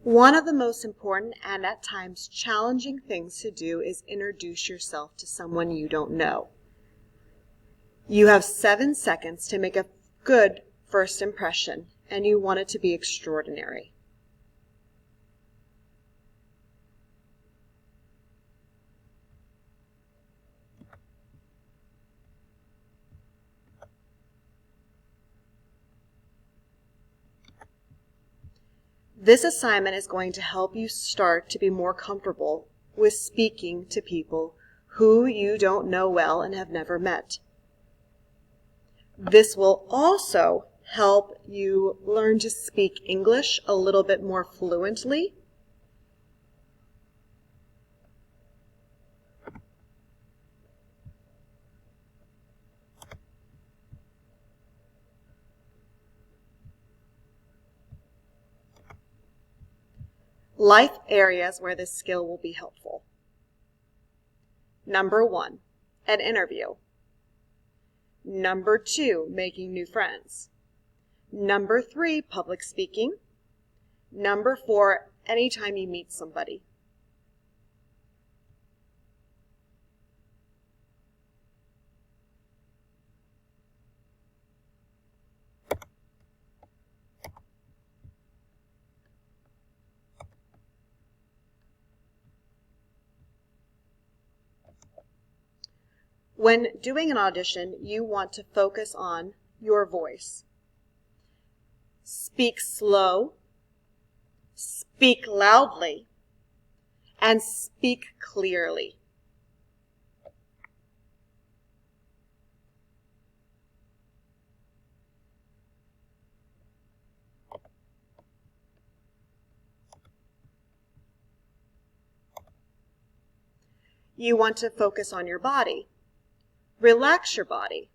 One of the most important and at times challenging things to do is introduce yourself to someone you don't know. You have 7 seconds to make a good first impression, and you want it to be extraordinary. This assignment is going to help you start to be more comfortable with speaking to people who you don't know well and have never met. This will also help you learn to speak English a little bit more fluently. Life areas where this skill will be helpful. Number 1, an interview. Number 2, making new friends. Number 3, public speaking. Number 4, anytime you meet somebody. When doing an audition, you want to focus on your voice. Speak slow, speak loudly, and speak clearly. You want to focus on your body. Relax your body.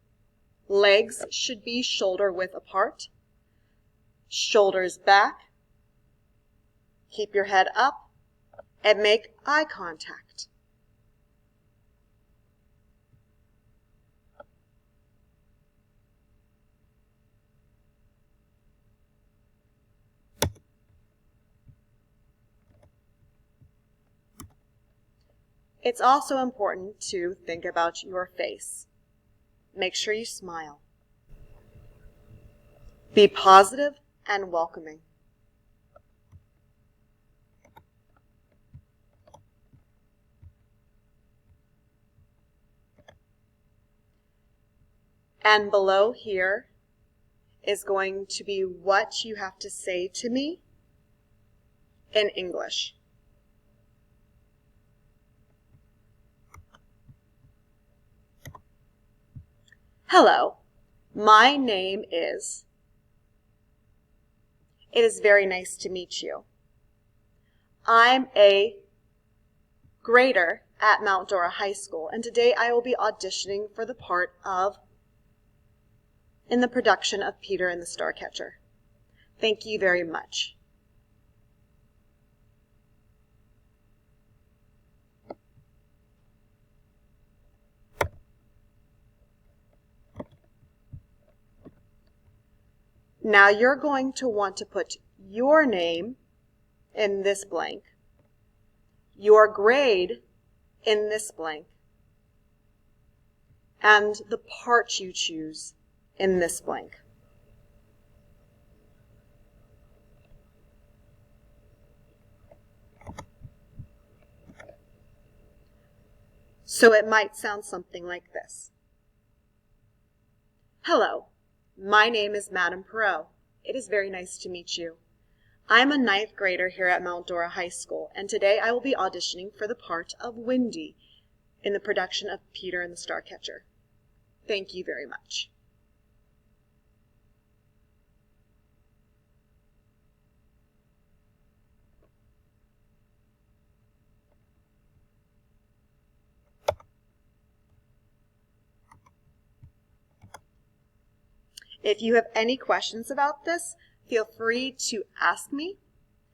Legs should be shoulder width apart. Shoulders back. Keep your head up and make eye contact. It's also important to think about your face. Make sure you smile. Be positive and welcoming. And below here is going to be what you have to say to me in English. Hello, my name is. It is very nice to meet you. I'm a grader at Mount Dora High School, and today I will be auditioning for the part of in the production of Peter and the Starcatcher. Thank you very much. Now you're going to want to put your name in this blank, your grade in this blank, and the part you choose in this blank. So it might sound something like this. Hello, my name is Madame Perot. It is very nice to meet you. I'm a 9th grader here at Mount Dora High School, and today I will be auditioning for the part of Wendy in the production of Peter and the Starcatcher. Thank you very much. If you have any questions about this, feel free to ask me,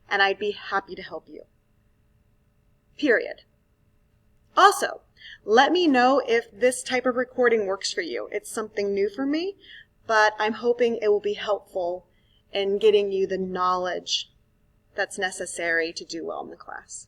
and I'd be happy to help you. Period. Also, let me know if this type of recording works for you. It's something new for me, but I'm hoping it will be helpful in getting you the knowledge that's necessary to do well in the class.